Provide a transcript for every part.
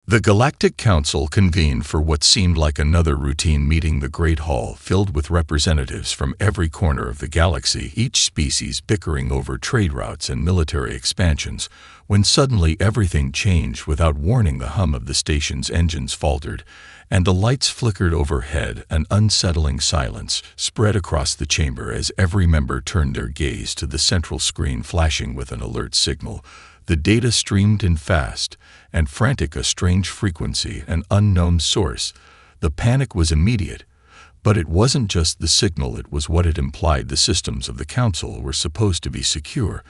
The Galactic Council convened for what seemed like another routine meeting. The Great Hall filled with representatives from every corner of the galaxy, each species bickering over trade routes and military expansions, when suddenly everything changed. Without warning, the hum of the station's engines faltered, and the lights flickered overhead. An unsettling silence spread across the chamber as every member turned their gaze to the central screen flashing with an alert signal. The data streamed in fast and frantic, a strange frequency, an unknown source. The panic was immediate, but it wasn't just the signal, it was what it implied. The systems of the Council were supposed to be secure,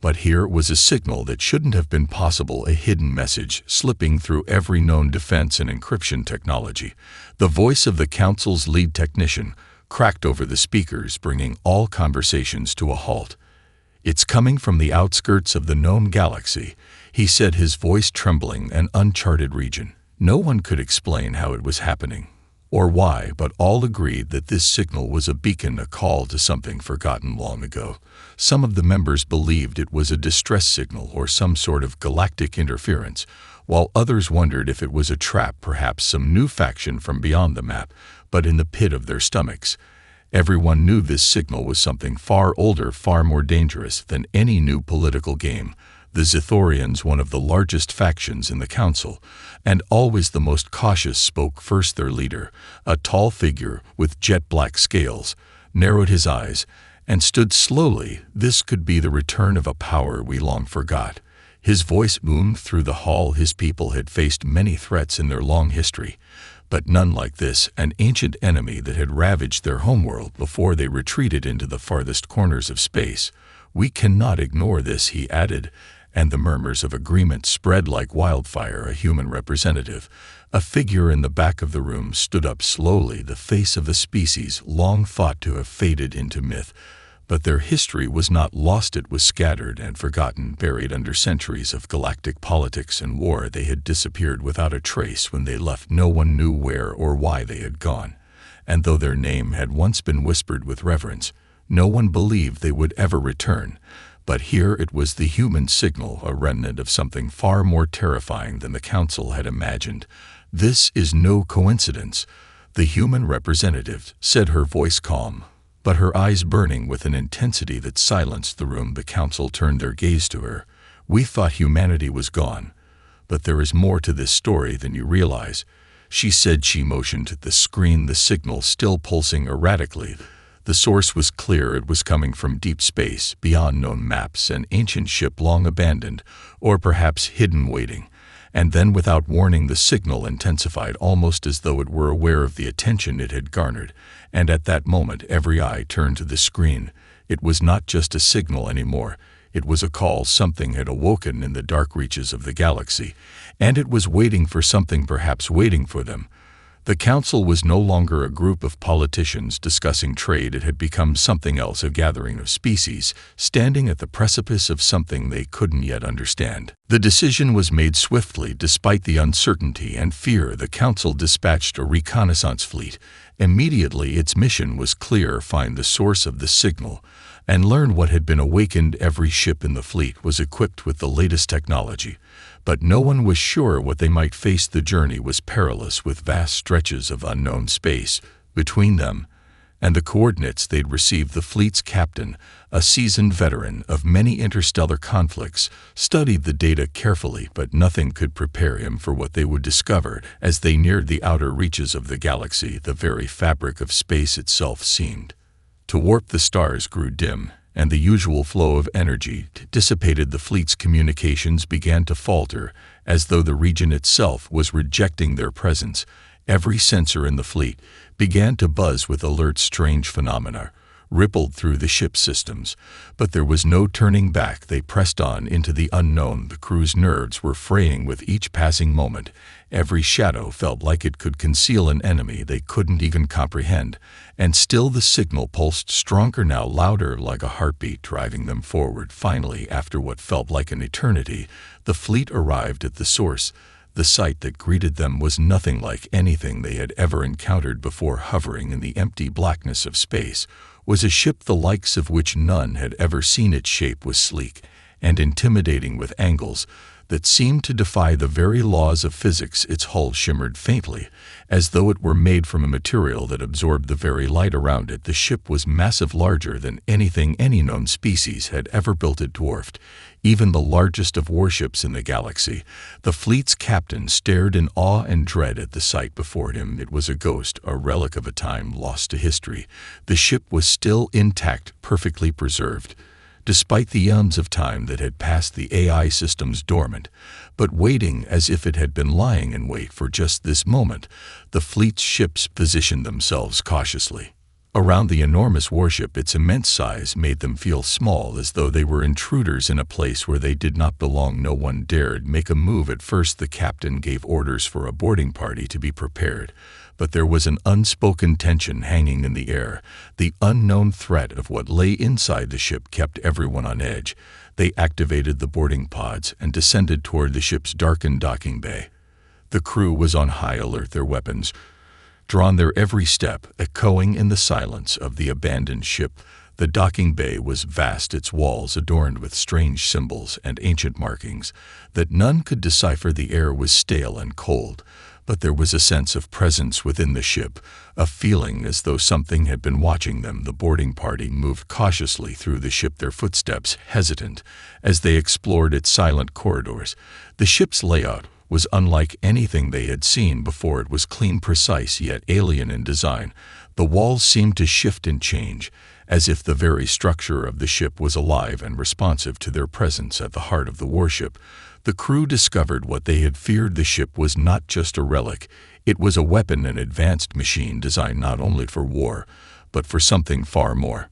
but here was a signal that shouldn't have been possible, a hidden message slipping through every known defense and encryption technology. The voice of the Council's lead technician cracked over the speakers, bringing all conversations to a halt. "It's coming from the outskirts of the known galaxy," he said, his voice trembling. "An uncharted region." No one could explain how it was happening or why, but all agreed that this signal was a beacon, a call to something forgotten long ago. Some of the members believed it was a distress signal or some sort of galactic interference, while others wondered if it was a trap, perhaps some new faction from beyond the map. But in the pit of their stomachs, everyone knew this signal was something far older, far more dangerous than any new political game. The Zithorians, one of the largest factions in the Council, and always the most cautious, spoke first. Their leader, a tall figure with jet-black scales, narrowed his eyes and stood slowly. "This could be the return of a power we long forgot." His voice boomed through the hall. His people had faced many threats in their long history, but none like this, an ancient enemy that had ravaged their homeworld before they retreated into the farthest corners of space. "We cannot ignore this," he added, and the murmurs of agreement spread like wildfire. A human representative, a figure in the back of the room, stood up slowly, the face of a species long thought to have faded into myth. But their history was not lost, it was scattered and forgotten, buried under centuries of galactic politics and war. They had disappeared without a trace. When they left, no one knew where or why they had gone. And though their name had once been whispered with reverence, no one believed they would ever return. But here it was, the human signal, a remnant of something far more terrifying than the Council had imagined. "This is no coincidence," the human representative said, her voice calm, but her eyes burning with an intensity that silenced the room. The Council turned their gaze to her. "We thought humanity was gone, but there is more to this story than you realize," she said. She motioned at the screen, the signal still pulsing erratically. The source was clear. It was coming from deep space, beyond known maps, an ancient ship long abandoned, or perhaps hidden, waiting. And then, without warning, the signal intensified, almost as though it were aware of the attention it had garnered. And at that moment, every eye turned to the screen. It was not just a signal anymore. It was a call. Something had awoken in the dark reaches of the galaxy, and it was waiting for something, perhaps waiting for them. The Council was no longer a group of politicians discussing trade. It had become something else, a gathering of species, standing at the precipice of something they couldn't yet understand. The decision was made swiftly. Despite the uncertainty and fear, the Council dispatched a reconnaissance fleet. Immediately, its mission was clear: find the source of the signal and learn what had been awakened. Every ship in the fleet was equipped with the latest technology, but no one was sure what they might face. The journey was perilous, with vast stretches of unknown space between them and the coordinates they'd received. The fleet's captain, a seasoned veteran of many interstellar conflicts, studied the data carefully, but nothing could prepare him for what they would discover as they neared the outer reaches of the galaxy. The very fabric of space itself seemed to warp. The stars grew dim, and the usual flow of energy dissipated. The fleet's communications began to falter, as though the region itself was rejecting their presence. Every sensor in the fleet began to buzz with alerts. Strange phenomena rippled through the ship's systems, but there was no turning back. They pressed on into the unknown. The crew's nerves were fraying with each passing moment. Every shadow felt like it could conceal an enemy they couldn't even comprehend. And still the signal pulsed stronger now, louder, like a heartbeat, driving them forward. Finally, after what felt like an eternity, the fleet arrived at the source. The sight that greeted them was nothing like anything they had ever encountered before. Hovering in the empty blackness of space was a ship the likes of which none had ever seen. Its shape was sleek and intimidating, with angles that seemed to defy the very laws of physics. Its hull shimmered faintly, as though it were made from a material that absorbed the very light around it. The ship was massive, larger than anything any known species had ever built. It dwarfed even the largest of warships in the galaxy. The fleet's captain stared in awe and dread at the sight before him. It was a ghost, a relic of a time lost to history. The ship was still intact, perfectly preserved, despite the eons of time that had passed. The AI systems dormant, but waiting, as if it had been lying in wait for just this moment. The fleet's ships positioned themselves cautiously around the enormous warship. Its immense size made them feel small, as though they were intruders in a place where they did not belong. No one dared make a move. At first, the captain gave orders for a boarding party to be prepared, but there was an unspoken tension hanging in the air. The unknown threat of what lay inside the ship kept everyone on edge. They activated the boarding pods and descended toward the ship's darkened docking bay. The crew was on high alert, their weapons drawn, their every step echoing in the silence of the abandoned ship. The docking bay was vast, its walls adorned with strange symbols and ancient markings that none could decipher. The air was stale and cold, but there was a sense of presence within the ship, a feeling as though something had been watching them. The boarding party moved cautiously through the ship, their footsteps hesitant as they explored its silent corridors. The ship's layout was unlike anything they had seen before. It was clean, precise, yet alien in design. The walls seemed to shift and change, as if the very structure of the ship was alive and responsive to their presence at the heart of the warship. The crew discovered what they had feared. The ship was not just a relic. It was a weapon, an advanced machine designed not only for war, but for something far more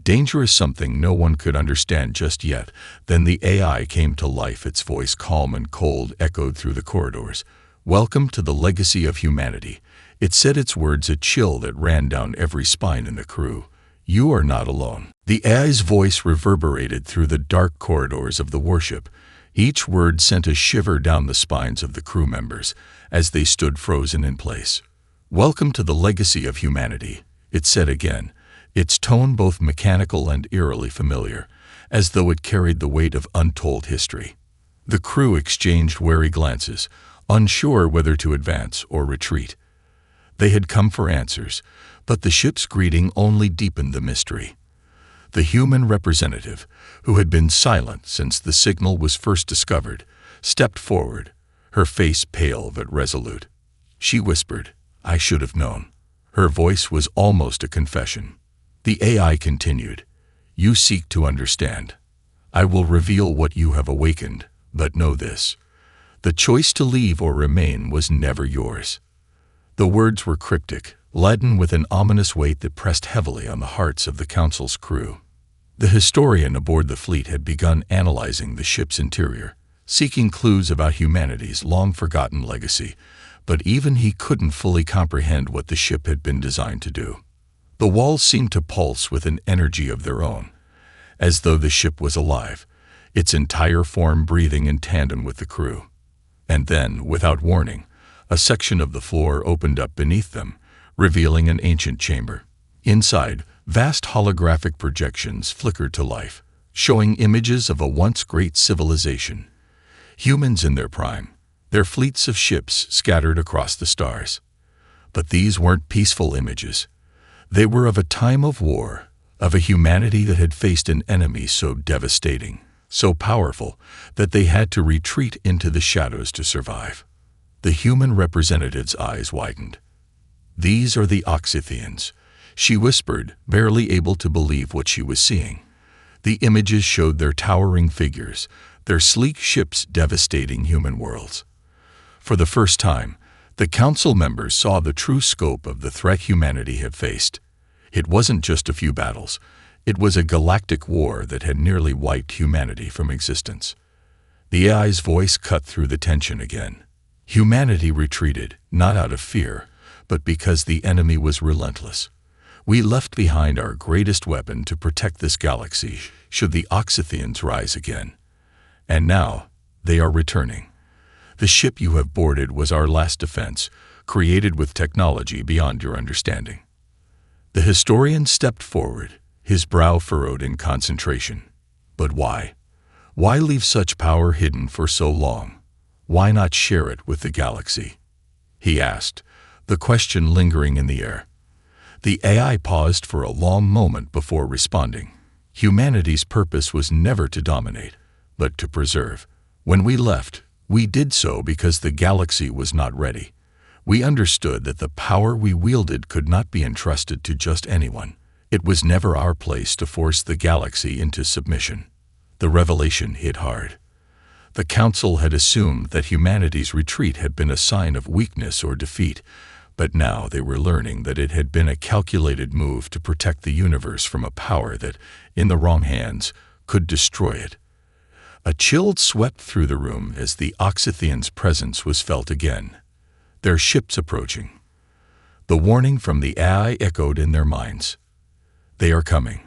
dangerous, something no one could understand just yet. Then the AI came to life, its voice calm and cold echoed through the corridors. "Welcome to the legacy of humanity." It said, its words a chill that ran down every spine in the crew. "You are not alone." The AI's voice reverberated through the dark corridors of the warship. Each word sent a shiver down the spines of the crew members as they stood frozen in place. "Welcome to the legacy of humanity," it said again, its tone both mechanical and eerily familiar, as though it carried the weight of untold history. The crew exchanged wary glances, unsure whether to advance or retreat. They had come for answers, but the ship's greeting only deepened the mystery. The human representative, who had been silent since the signal was first discovered, stepped forward, her face pale but resolute. She whispered, "I should have known." Her voice was almost a confession. The AI continued, "You seek to understand. I will reveal what you have awakened, but know this: the choice to leave or remain was never yours." The words were cryptic, laden with an ominous weight that pressed heavily on the hearts of the Council's crew. The historian aboard the fleet had begun analyzing the ship's interior, seeking clues about humanity's long-forgotten legacy, but even he couldn't fully comprehend what the ship had been designed to do. The walls seemed to pulse with an energy of their own, as though the ship was alive, its entire form breathing in tandem with the crew. And then, without warning, a section of the floor opened up beneath them, revealing an ancient chamber. Inside, vast holographic projections flickered to life, showing images of a once great civilization. Humans in their prime, their fleets of ships scattered across the stars. But these weren't peaceful images. They were of a time of war, of a humanity that had faced an enemy so devastating, so powerful, that they had to retreat into the shadows to survive. The human representative's eyes widened. "These are the Oxythians," she whispered, barely able to believe what she was seeing. The images showed their towering figures, their sleek ships devastating human worlds. For the first time, the Council members saw the true scope of the threat humanity had faced. It wasn't just a few battles. It was a galactic war that had nearly wiped humanity from existence. The AI's voice cut through the tension again. Humanity retreated, not out of fear, but because the enemy was relentless. We left behind our greatest weapon to protect this galaxy should the Oxythians rise again. And now, they are returning. The ship you have boarded was our last defense, created with technology beyond your understanding. The historian stepped forward, his brow furrowed in concentration. But why? Why leave such power hidden for so long? Why not share it with the galaxy? He asked, the question lingering in the air. The AI paused for a long moment before responding. Humanity's purpose was never to dominate, but to preserve. When we left, we did so because the galaxy was not ready. We understood that the power we wielded could not be entrusted to just anyone. It was never our place to force the galaxy into submission. The revelation hit hard. The Council had assumed that humanity's retreat had been a sign of weakness or defeat, but now they were learning that it had been a calculated move to protect the universe from a power that, in the wrong hands, could destroy it. A chill swept through the room as the Oxythians' presence was felt again. Their ships approaching. The warning from the AI echoed in their minds. They are coming.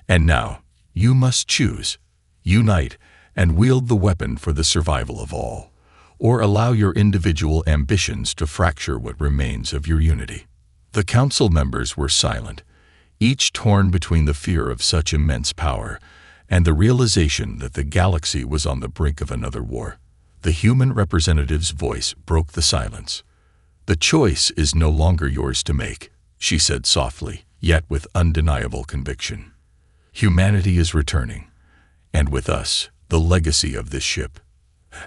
And now, you must choose, unite, and wield the weapon for the survival of all, or allow your individual ambitions to fracture what remains of your unity. The Council members were silent, each torn between the fear of such immense power and the realization that the galaxy was on the brink of another war. The human representative's voice broke the silence. The choice is no longer yours to make, she said softly, yet with undeniable conviction. Humanity is returning, and with us, the legacy of this ship.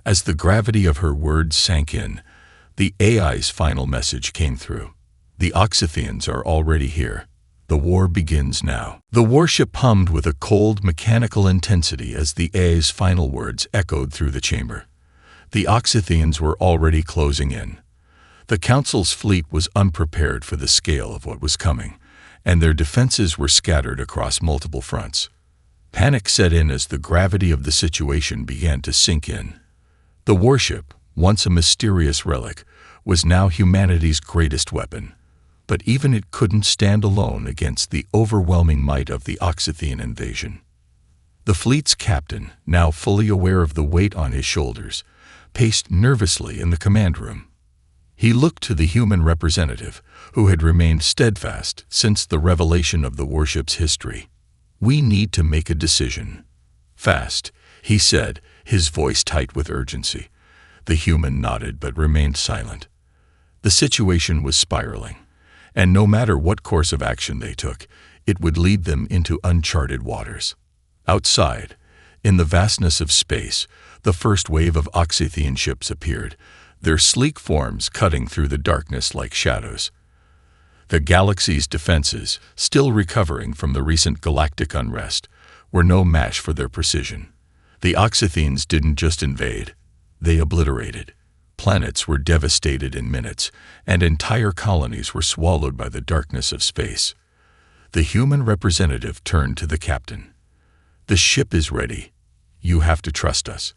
As the gravity of her words sank in, the AI's final message came through. The Oxythians are already here. The war begins now. The warship hummed with a cold, mechanical intensity as the AI's final words echoed through the chamber. The Oxythians were already closing in. The Council's fleet was unprepared for the scale of what was coming, and their defenses were scattered across multiple fronts. Panic set in as the gravity of the situation began to sink in. The warship, once a mysterious relic, was now humanity's greatest weapon. But even it couldn't stand alone against the overwhelming might of the Oxythian invasion. The fleet's captain, now fully aware of the weight on his shoulders, paced nervously in the command room. He looked to the human representative, who had remained steadfast since the revelation of the warship's history. We need to make a decision. Fast, he said, his voice tight with urgency. The human nodded but remained silent. The situation was spiraling, and no matter what course of action they took, it would lead them into uncharted waters. Outside, in the vastness of space, the first wave of Oxythian ships appeared, their sleek forms cutting through the darkness like shadows. The galaxy's defenses, still recovering from the recent galactic unrest, were no match for their precision. The Oxythians didn't just invade, they obliterated. Planets were devastated in minutes, and entire colonies were swallowed by the darkness of space. The human representative turned to the captain. The ship is ready. You have to trust us.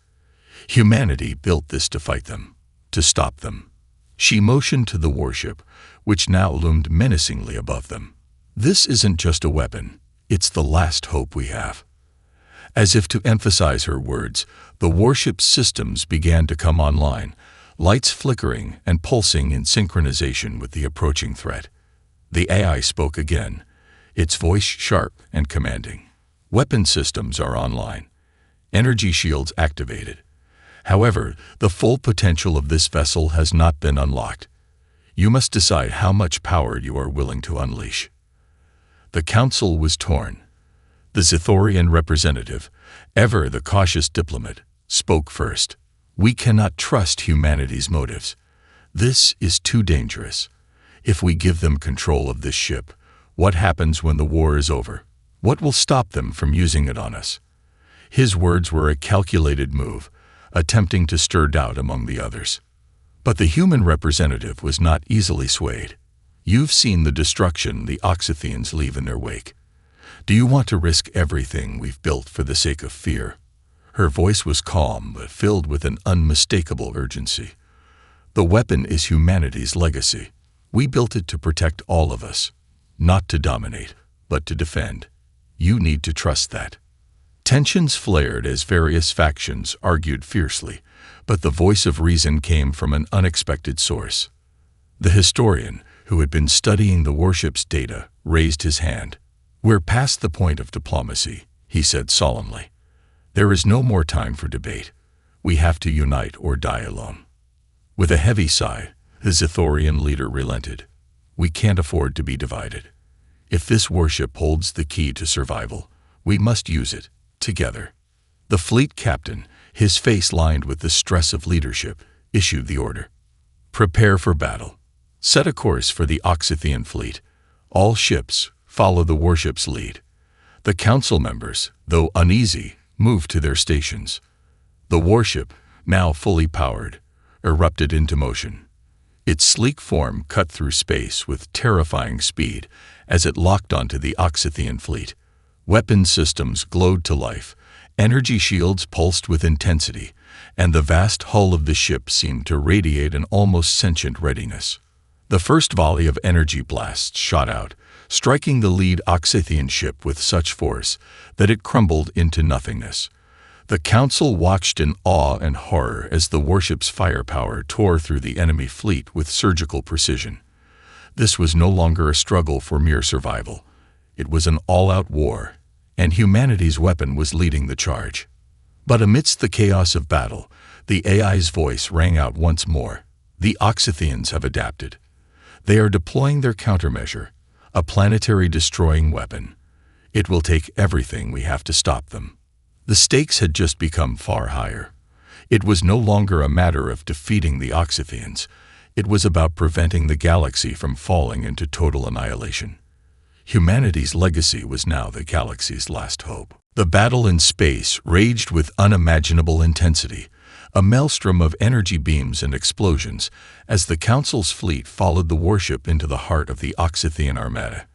Humanity built this to fight them, to stop them. She motioned to the warship, which now loomed menacingly above them. This isn't just a weapon, it's the last hope we have. As if to emphasize her words, the warship's systems began to come online, lights flickering and pulsing in synchronization with the approaching threat. The AI spoke again, its voice sharp and commanding. Weapon systems are online. Energy shields activated. However, the full potential of this vessel has not been unlocked. You must decide how much power you are willing to unleash. The Council was torn. The Zithorian representative, ever the cautious diplomat, spoke first. We cannot trust humanity's motives. This is too dangerous. If we give them control of this ship, what happens when the war is over? What will stop them from using it on us? His words were a calculated move, attempting to stir doubt among the others. But the human representative was not easily swayed. You've seen the destruction the Oxythians leave in their wake. Do you want to risk everything we've built for the sake of fear? Her voice was calm but filled with an unmistakable urgency. The weapon is humanity's legacy. We built it to protect all of us, not to dominate, but to defend. You need to trust that. Tensions flared as various factions argued fiercely, but the voice of reason came from an unexpected source. The historian, who had been studying the warship's data, raised his hand. We're past the point of diplomacy, he said solemnly. There is no more time for debate. We have to unite or die alone. With a heavy sigh, the Zithorian leader relented. We can't afford to be divided. If this warship holds the key to survival, we must use it, together. The fleet captain, his face lined with the stress of leadership, issued the order. Prepare for battle. Set a course for the Oxythian fleet. All ships follow the warship's lead. The council members, though uneasy, moved to their stations. The warship, now fully powered, erupted into motion. Its sleek form cut through space with terrifying speed as it locked onto the Oxythian fleet. Weapon systems glowed to life, energy shields pulsed with intensity, and the vast hull of the ship seemed to radiate an almost sentient readiness. The first volley of energy blasts shot out, striking the lead Oxythian ship with such force that it crumbled into nothingness. The council watched in awe and horror as the warship's firepower tore through the enemy fleet with surgical precision. This was no longer a struggle for mere survival. It was an all-out war, and humanity's weapon was leading the charge. But amidst the chaos of battle, the AI's voice rang out once more. The Oxythians have adapted. They are deploying their countermeasure, a planetary destroying weapon. It will take everything we have to stop them. The stakes had just become far higher. It was no longer a matter of defeating the Oxythians. It was about preventing the galaxy from falling into total annihilation. Humanity's legacy was now the galaxy's last hope. The battle in space raged with unimaginable intensity, a maelstrom of energy beams and explosions, as the Council's fleet followed the warship into the heart of the Oxythian armada.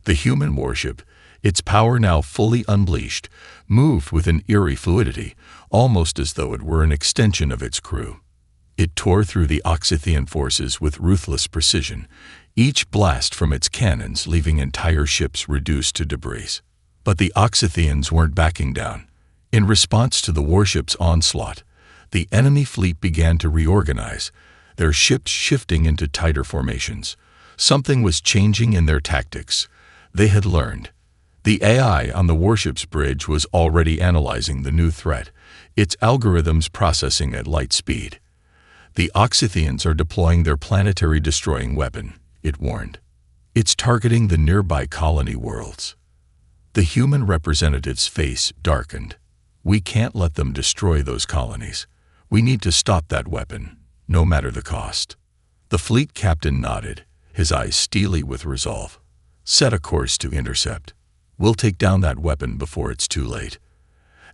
The human warship, its power now fully unleashed, moved with an eerie fluidity, almost as though it were an extension of its crew. It tore through the Oxythian forces with ruthless precision, each blast from its cannons leaving entire ships reduced to debris. But the Oxythians weren't backing down. In response to the warship's onslaught, the enemy fleet began to reorganize, their ships shifting into tighter formations. Something was changing in their tactics. They had learned. The AI on the warship's bridge was already analyzing the new threat, its algorithms processing at light speed. The Oxythians are deploying their planetary destroying weapon, it warned. It's targeting the nearby colony worlds. The human representative's face darkened. We can't let them destroy those colonies. We need to stop that weapon, no matter the cost. The fleet captain nodded, his eyes steely with resolve. Set a course to intercept. We'll take down that weapon before it's too late.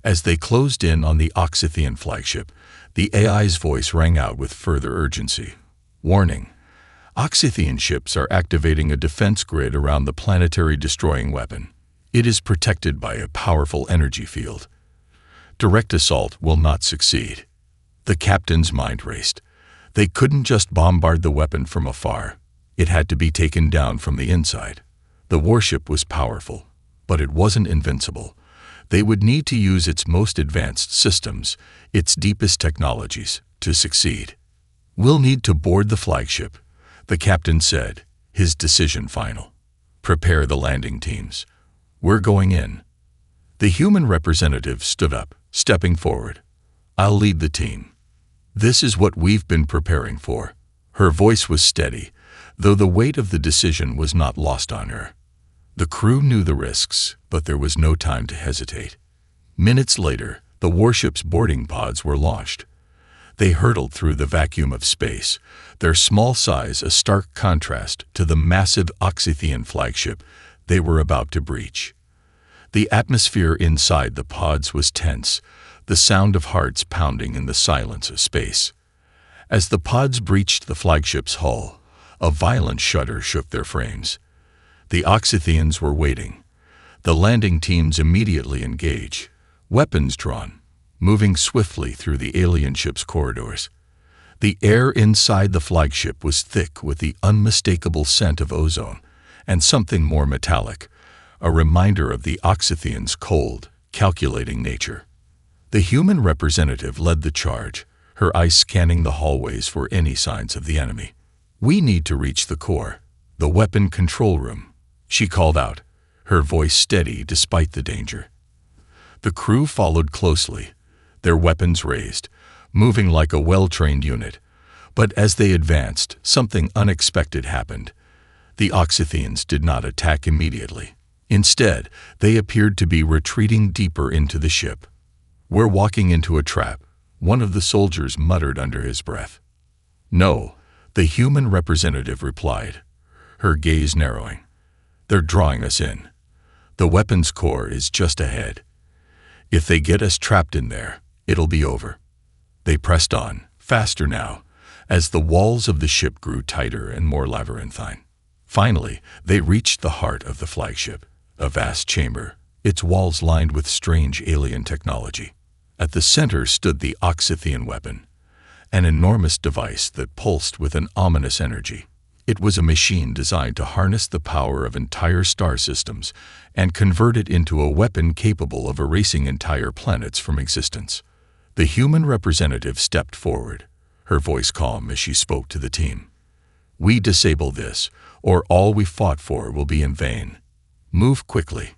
As they closed in on the Oxythian flagship, the AI's voice rang out with further urgency. Warning: Oxythian ships are activating a defense grid around the planetary destroying weapon. It is protected by a powerful energy field. Direct assault will not succeed. The captain's mind raced. They couldn't just bombard the weapon from afar. It had to be taken down from the inside. The warship was powerful, but it wasn't invincible. They would need to use its most advanced systems, its deepest technologies, to succeed. We'll need to board the flagship, the captain said, his decision final. Prepare the landing teams. We're going in. The human representative stood up, stepping forward. I'll lead the team. This is what we've been preparing for. Her voice was steady, though the weight of the decision was not lost on her. The crew knew the risks, but there was no time to hesitate. Minutes later, the warship's boarding pods were launched. They hurtled through the vacuum of space, their small size a stark contrast to the massive Oxythian flagship they were about to breach. The atmosphere inside the pods was tense, the sound of hearts pounding in the silence of space. As the pods breached the flagship's hull, a violent shudder shook their frames. The Oxythians were waiting. The landing teams immediately engaged, weapons drawn, moving swiftly through the alien ship's corridors. The air inside the flagship was thick with the unmistakable scent of ozone and something more metallic, a reminder of the Oxythians' cold, calculating nature. The human representative led the charge, her eyes scanning the hallways for any signs of the enemy. We need to reach the core, the weapon control room, she called out, her voice steady despite the danger. The crew followed closely, their weapons raised, moving like a well-trained unit. But as they advanced, something unexpected happened. The Oxythians did not attack immediately. Instead, they appeared to be retreating deeper into the ship. "We're walking into a trap," one of the soldiers muttered under his breath. "No," the human representative replied, her gaze narrowing. "They're drawing us in. The weapons core is just ahead. If they get us trapped in there, it'll be over." They pressed on, faster now, as the walls of the ship grew tighter and more labyrinthine. Finally, they reached the heart of the flagship, a vast chamber, its walls lined with strange alien technology. At the center stood the Oxythian weapon, an enormous device that pulsed with an ominous energy. It was a machine designed to harness the power of entire star systems and convert it into a weapon capable of erasing entire planets from existence. The human representative stepped forward, her voice calm as she spoke to the team. "We disable this, or all we fought for will be in vain. Move quickly."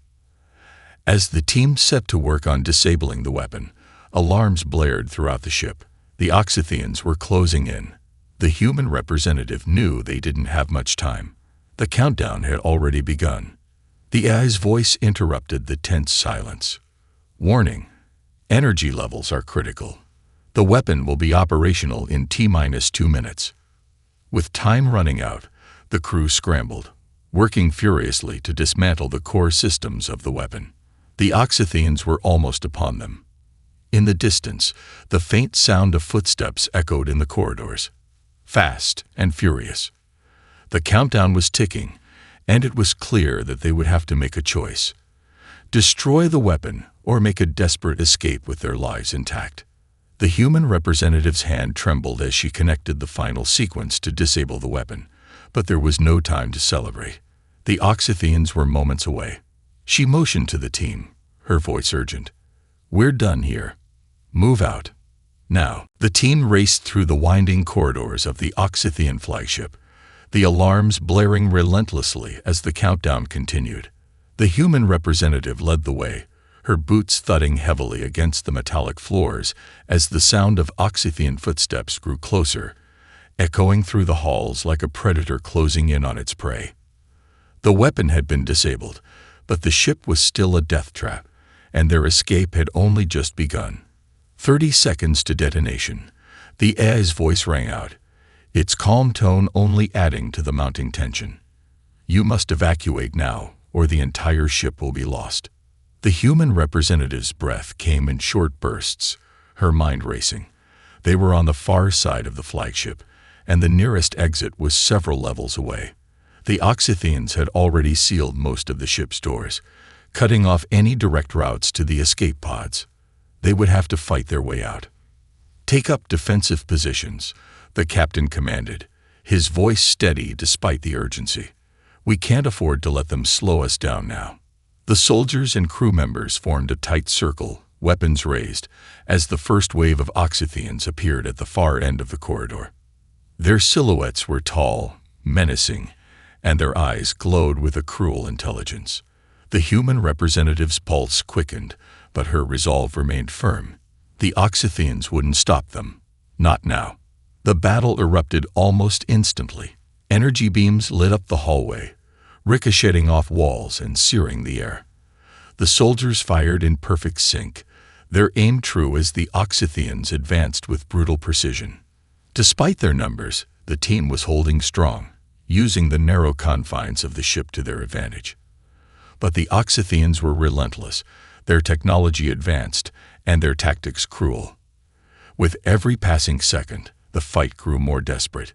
As the team set to work on disabling the weapon, alarms blared throughout the ship. The Oxythians were closing in. The human representative knew they didn't have much time. The countdown had already begun. The AI's voice interrupted the tense silence. "Warning, energy levels are critical. The weapon will be operational in T-2 minutes." With time running out, the crew scrambled, working furiously to dismantle the core systems of the weapon. The Oxythians were almost upon them. In the distance, the faint sound of footsteps echoed in the corridors, fast and furious. The countdown was ticking, and it was clear that they would have to make a choice: destroy the weapon or make a desperate escape with their lives intact. The human representative's hand trembled as she connected the final sequence to disable the weapon, but there was no time to celebrate. The Oxythians were moments away. She motioned to the team, her voice urgent. "We're done here. Move out. Now." The team raced through the winding corridors of the Oxythian flagship, the alarms blaring relentlessly as the countdown continued. The human representative led the way, her boots thudding heavily against the metallic floors as the sound of Oxythian footsteps grew closer, echoing through the halls like a predator closing in on its prey. The weapon had been disabled, but the ship was still a death trap, and their escape had only just begun. 30 seconds to detonation. The AI's voice rang out, its calm tone only adding to the mounting tension. "You must evacuate now, or the entire ship will be lost." The human representative's breath came in short bursts, her mind racing. They were on the far side of the flagship, and the nearest exit was several levels away. The Oxythians had already sealed most of the ship's doors, cutting off any direct routes to the escape pods. They would have to fight their way out. "Take up defensive positions," the captain commanded, his voice steady despite the urgency. "We can't afford to let them slow us down now." The soldiers and crew members formed a tight circle, weapons raised, as the first wave of Oxythians appeared at the far end of the corridor. Their silhouettes were tall, menacing, and their eyes glowed with a cruel intelligence. The human representative's pulse quickened, but her resolve remained firm. The Oxythians wouldn't stop them. Not now. The battle erupted almost instantly. Energy beams lit up the hallway, ricocheting off walls and searing the air. The soldiers fired in perfect sync, their aim true as the Oxythians advanced with brutal precision. Despite their numbers, the team was holding strong, using the narrow confines of the ship to their advantage. But the Oxythians were relentless, their technology advanced, and their tactics cruel. With every passing second, the fight grew more desperate.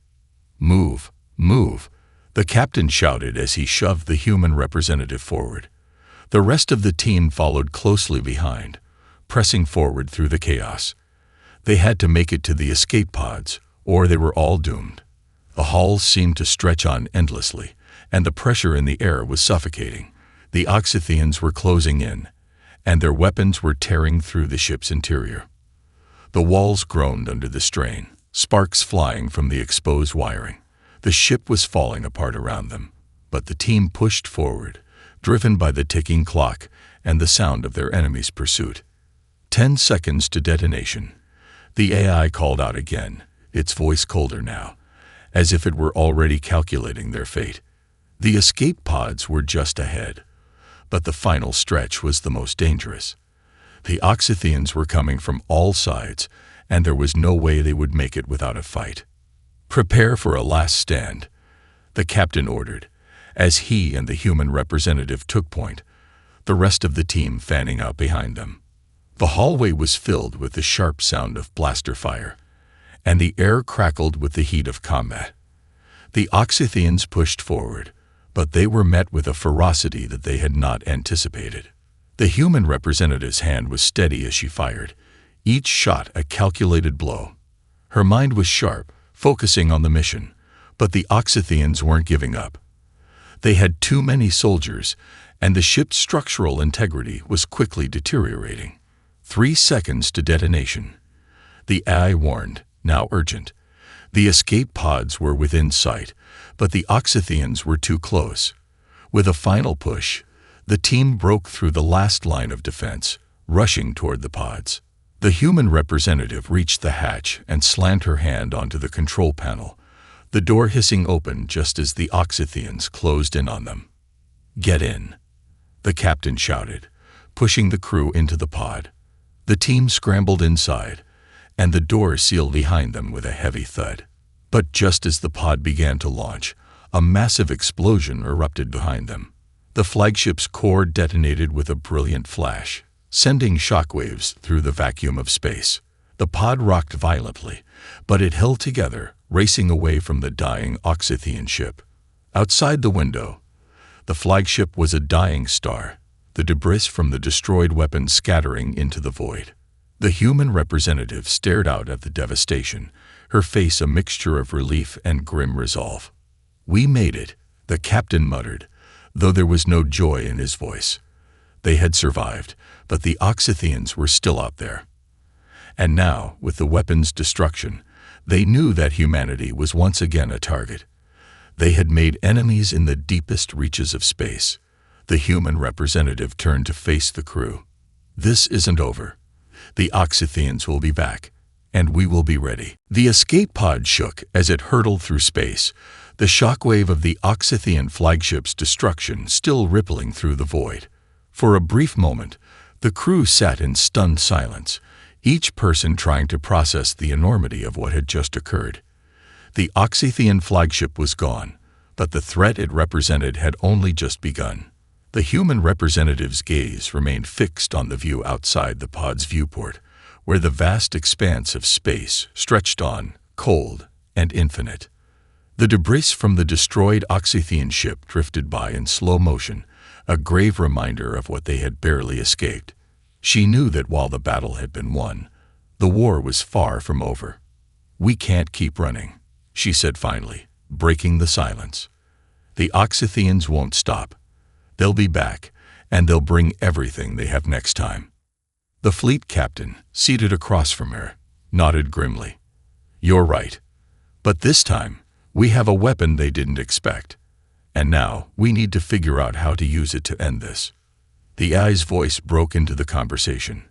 "Move, move," the captain shouted as he shoved the human representative forward. The rest of the team followed closely behind, pressing forward through the chaos. They had to make it to the escape pods, or they were all doomed. The halls seemed to stretch on endlessly, and the pressure in the air was suffocating. The Oxythians were closing in, and their weapons were tearing through the ship's interior. The walls groaned under the strain, sparks flying from the exposed wiring. The ship was falling apart around them, but the team pushed forward, driven by the ticking clock and the sound of their enemy's pursuit. 10 seconds to detonation. The AI called out again, its voice colder now, as if it were already calculating their fate. The escape pods were just ahead, but the final stretch was the most dangerous. The Oxythians were coming from all sides, and there was no way they would make it without a fight. "Prepare for a last stand," the captain ordered, as he and the human representative took point, the rest of the team fanning out behind them. The hallway was filled with the sharp sound of blaster fire, and the air crackled with the heat of combat. The Oxythians pushed forward, but they were met with a ferocity that they had not anticipated. The human representative's hand was steady as she fired, each shot a calculated blow. Her mind was sharp, focusing on the mission, but the Oxythians weren't giving up. They had too many soldiers, and the ship's structural integrity was quickly deteriorating. 3 seconds to detonation. The AI warned, now urgent. The escape pods were within sight, but the Oxythians were too close. With a final push, the team broke through the last line of defense, rushing toward the pods. The human representative reached the hatch and slammed her hand onto the control panel, the door hissing open just as the Oxythians closed in on them. "Get in," the captain shouted, pushing the crew into the pod. The team scrambled inside, and the door sealed behind them with a heavy thud. But just as the pod began to launch, a massive explosion erupted behind them. The flagship's core detonated with a brilliant flash, sending shockwaves through the vacuum of space. The pod rocked violently, but it held together, racing away from the dying Oxythian ship. Outside the window, the flagship was a dying star, the debris from the destroyed weapons scattering into the void. The human representative stared out at the devastation, her face a mixture of relief and grim resolve. "We made it," the captain muttered, though there was no joy in his voice. They had survived, but the Oxythians were still out there. And now, with the weapons' destruction, they knew that humanity was once again a target. They had made enemies in the deepest reaches of space. The human representative turned to face the crew. "This isn't over. The Oxythians will be back, and we will be ready." The escape pod shook as it hurtled through space, the shockwave of the Oxythian flagship's destruction still rippling through the void. For a brief moment, the crew sat in stunned silence, each person trying to process the enormity of what had just occurred. The Oxythian flagship was gone, but the threat it represented had only just begun. The human representative's gaze remained fixed on the view outside the pod's viewport, where the vast expanse of space stretched on, cold and infinite. The debris from the destroyed Oxythian ship drifted by in slow motion, a grave reminder of what they had barely escaped. She knew that while the battle had been won, the war was far from over. "We can't keep running," she said finally, breaking the silence. "The Oxythians won't stop. They'll be back, and they'll bring everything they have next time." The fleet captain, seated across from her, nodded grimly. "You're right. But this time, we have a weapon they didn't expect. And now, we need to figure out how to use it to end this." The AI's voice broke into the conversation.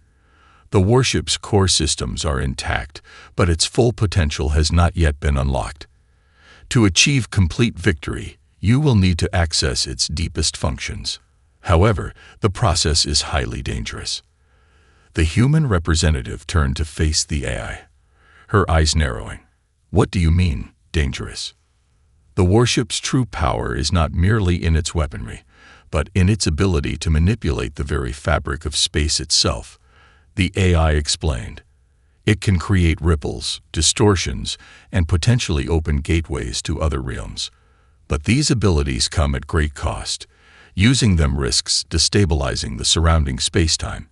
"The warship's core systems are intact, but its full potential has not yet been unlocked. To achieve complete victory, you will need to access its deepest functions. However, the process is highly dangerous." The human representative turned to face the AI, her eyes narrowing. "What do you mean, dangerous?" "The warship's true power is not merely in its weaponry, but in its ability to manipulate the very fabric of space itself," the AI explained. "It can create ripples, distortions, and potentially open gateways to other realms. But these abilities come at great cost. Using them risks destabilizing the surrounding spacetime,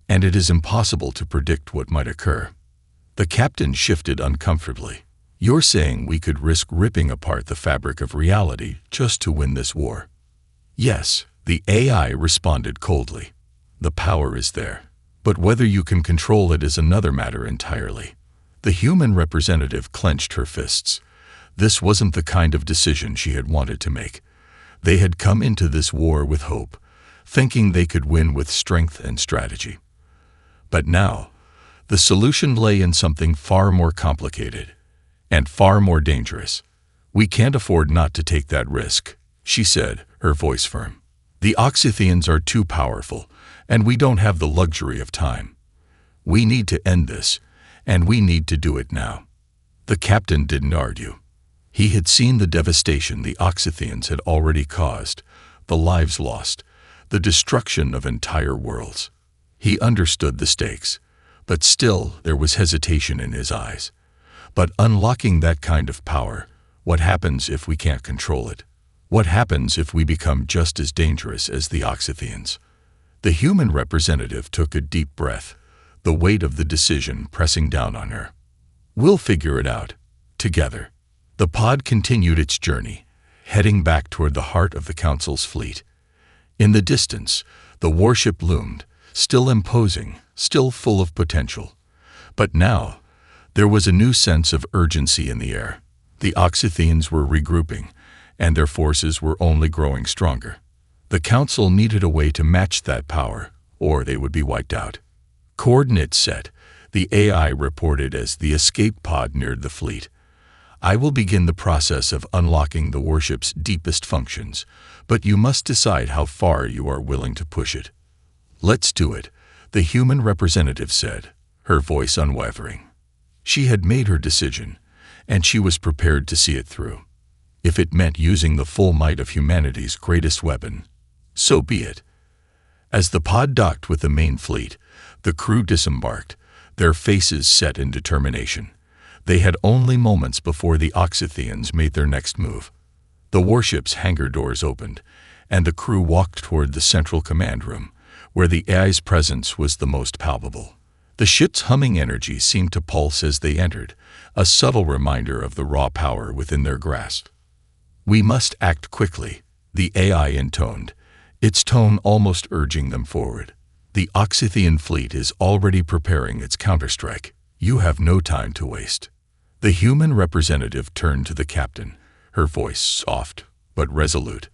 and it is impossible to predict what might occur." The captain shifted uncomfortably. "You're saying we could risk ripping apart the fabric of reality just to win this war?" "Yes," the AI responded coldly. "The power is there, but whether you can control it is another matter entirely." The human representative clenched her fists. This wasn't the kind of decision she had wanted to make. They had come into this war with hope, thinking they could win with strength and strategy. But now, the solution lay in something far more complicated and far more dangerous. "We can't afford not to take that risk," she said, her voice firm. "The Oxythians are too powerful, and we don't have the luxury of time. We need to end this, and we need to do it now." The captain didn't argue. He had seen the devastation the Oxythians had already caused, the lives lost, the destruction of entire worlds. He understood the stakes, but still there was hesitation in his eyes. But unlocking that kind of power, what happens if we can't control it? What happens if we become just as dangerous as the Oxythians? The human representative took a deep breath, the weight of the decision pressing down on her. "We'll figure it out, together." The pod continued its journey, heading back toward the heart of the Council's fleet. In the distance, the warship loomed, still imposing, still full of potential. But now, there was a new sense of urgency in the air. The Oxythians were regrouping, and their forces were only growing stronger. The Council needed a way to match that power, or they would be wiped out. Coordinates set, the AI reported as the escape pod neared the fleet. "I will begin the process of unlocking the warship's deepest functions, but you must decide how far you are willing to push it." "Let's do it," the human representative said, her voice unwavering. She had made her decision, and she was prepared to see it through. If it meant using the full might of humanity's greatest weapon, so be it. As the pod docked with the main fleet, the crew disembarked, their faces set in determination. They had only moments before the Oxythians made their next move. The warship's hangar doors opened, and the crew walked toward the central command room, where the AI's presence was the most palpable. The ship's humming energy seemed to pulse as they entered, a subtle reminder of the raw power within their grasp. "We must act quickly," the AI intoned, its tone almost urging them forward. "The Oxythian fleet is already preparing its counterstrike. You have no time to waste." The human representative turned to the captain, her voice soft but resolute.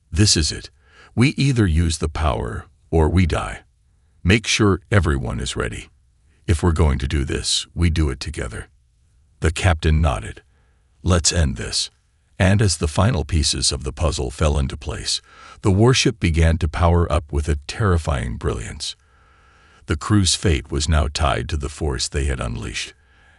"This is it. We either use the power or we die. Make sure everyone is ready. If we're going to do this, we do it together." The captain nodded. "Let's end this." And as the final pieces of the puzzle fell into place, the warship began to power up with a terrifying brilliance. The crew's fate was now tied to the force they had unleashed,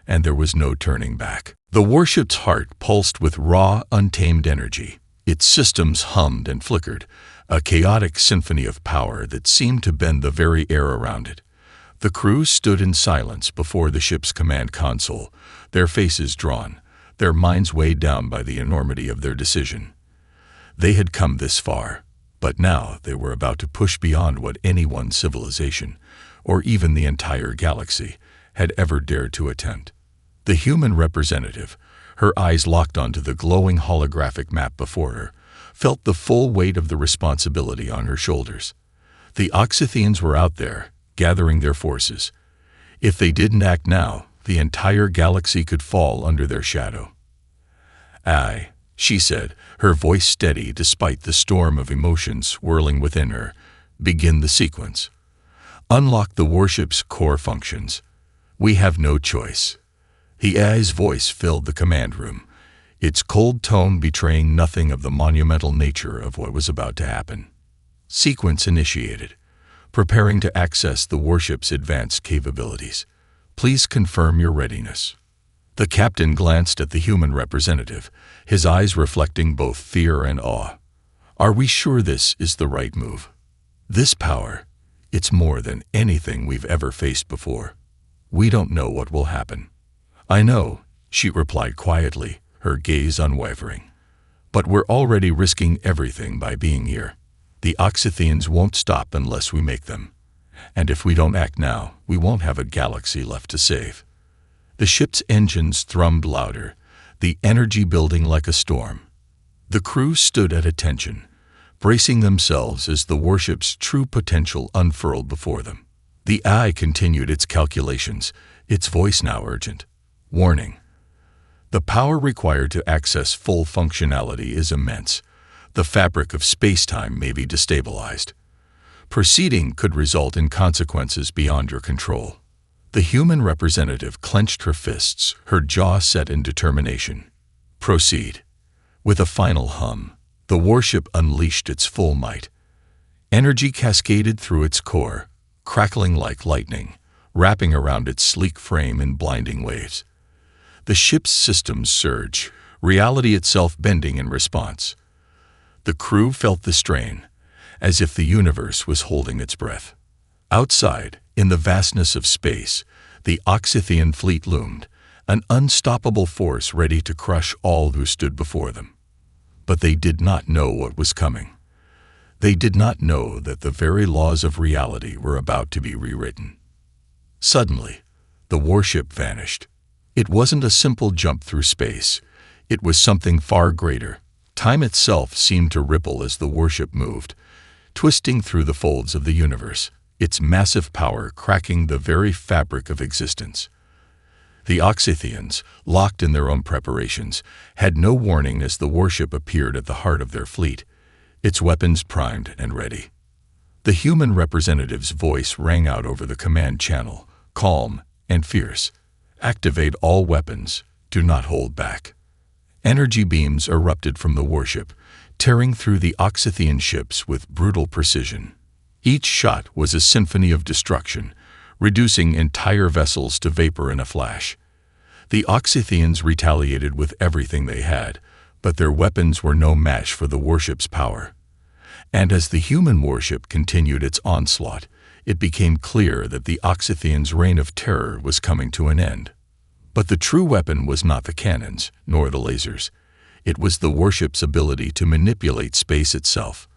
and there was no turning back. The warship's heart pulsed with raw, untamed energy. Its systems hummed and flickered, a chaotic symphony of power that seemed to bend the very air around it. The crew stood in silence before the ship's command console, their faces drawn, their minds weighed down by the enormity of their decision. They had come this far, but now they were about to push beyond what any one civilization, or even the entire galaxy, had ever dared to attempt. The human representative, her eyes locked onto the glowing holographic map before her, felt the full weight of the responsibility on her shoulders. The Oxythians were out there, gathering their forces. If they didn't act now, the entire galaxy could fall under their shadow. "Aye," she said, her voice steady despite the storm of emotions swirling within her. "Begin the sequence. Unlock the warship's core functions. We have no choice." The AI's voice filled the command room, its cold tone betraying nothing of the monumental nature of what was about to happen. Sequence initiated. Preparing to access the warship's advanced capabilities. Please confirm your readiness. The captain glanced at the human representative, his eyes reflecting both fear and awe. "Are we sure this is the right move? This power, it's more than anything we've ever faced before. We don't know what will happen." "I know," she replied quietly, her gaze unwavering. "But we're already risking everything by being here. The Oxythians won't stop unless we make them. And if we don't act now, we won't have a galaxy left to save." The ship's engines thrummed louder, the energy building like a storm. The crew stood at attention, bracing themselves as the warship's true potential unfurled before them. The AI continued its calculations, its voice now urgent. "Warning. The power required to access full functionality is immense. The fabric of space-time may be destabilized. Proceeding could result in consequences beyond your control. The human representative clenched her fists, her jaw set in determination. Proceed. With a final hum, the warship unleashed its full might. Energy cascaded through its core, crackling like lightning, wrapping around its sleek frame in blinding waves. The ship's systems surged, reality itself bending in response. The crew felt the strain, as if the universe was holding its breath. Outside, in the vastness of space, the Oxythian fleet loomed, an unstoppable force ready to crush all who stood before them. But they did not know what was coming. They did not know that the very laws of reality were about to be rewritten. Suddenly, the warship vanished. It wasn't a simple jump through space. It was something far greater. Time itself seemed to ripple as the warship moved, twisting through the folds of the universe, its massive power cracking the very fabric of existence. The Oxythians, locked in their own preparations, had no warning as the warship appeared at the heart of their fleet, its weapons primed and ready. The human representative's voice rang out over the command channel, calm and fierce. Activate all weapons. Do not hold back. Energy beams erupted from the warship, tearing through the Oxythian ships with brutal precision. Each shot was a symphony of destruction, reducing entire vessels to vapor in a flash. The Oxythians retaliated with everything they had, but their weapons were no match for the warship's power. And as the human warship continued its onslaught, it became clear that the Oxythians' reign of terror was coming to an end. But the true weapon was not the cannons, nor the lasers. It was the warship's ability to manipulate space itself.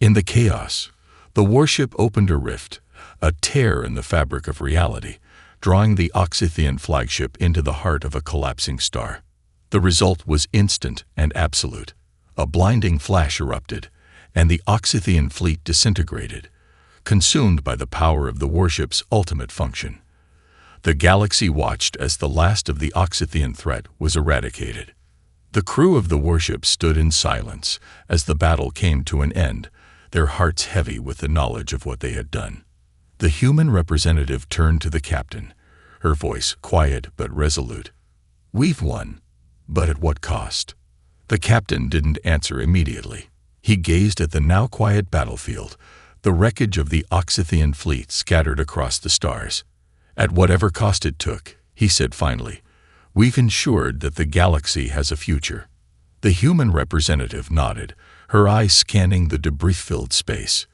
In the chaos, the warship opened a rift, a tear in the fabric of reality, drawing the Oxythian flagship into the heart of a collapsing star. The result was instant and absolute. A blinding flash erupted, and the Oxythian fleet disintegrated, consumed by the power of the warship's ultimate function. The galaxy watched as the last of the Oxythian threat was eradicated. The crew of the warship stood in silence as the battle came to an end, their hearts heavy with the knowledge of what they had done. The human representative turned to the captain, her voice quiet but resolute. "We've won, but at what cost?" The captain didn't answer immediately. He gazed at the now quiet battlefield, the wreckage of the Oxythian fleet scattered across the stars. "At whatever cost it took," he said finally, "we've ensured that the galaxy has a future." The human representative nodded, her eyes scanning the debris-filled space.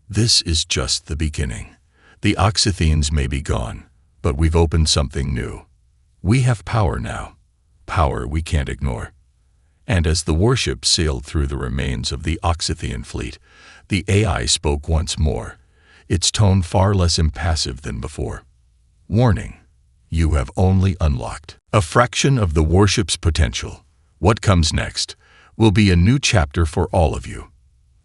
"This is just the beginning. The Oxythians may be gone, but we've opened something new. We have power now, power we can't ignore." And as the warship sailed through the remains of the Oxythian fleet, the AI spoke once more, its tone far less impassive than before. "Warning, you have only unlocked a fraction of the warship's potential. What comes next will be a new chapter for all of you."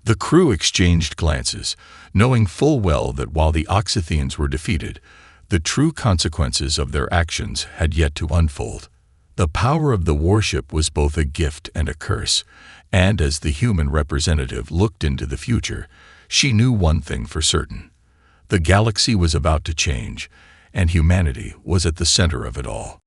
The crew exchanged glances, knowing full well that while the Oxythians were defeated, the true consequences of their actions had yet to unfold. The power of the warship was both a gift and a curse, and as the human representative looked into the future, she knew one thing for certain. The galaxy was about to change, and humanity was at the center of it all.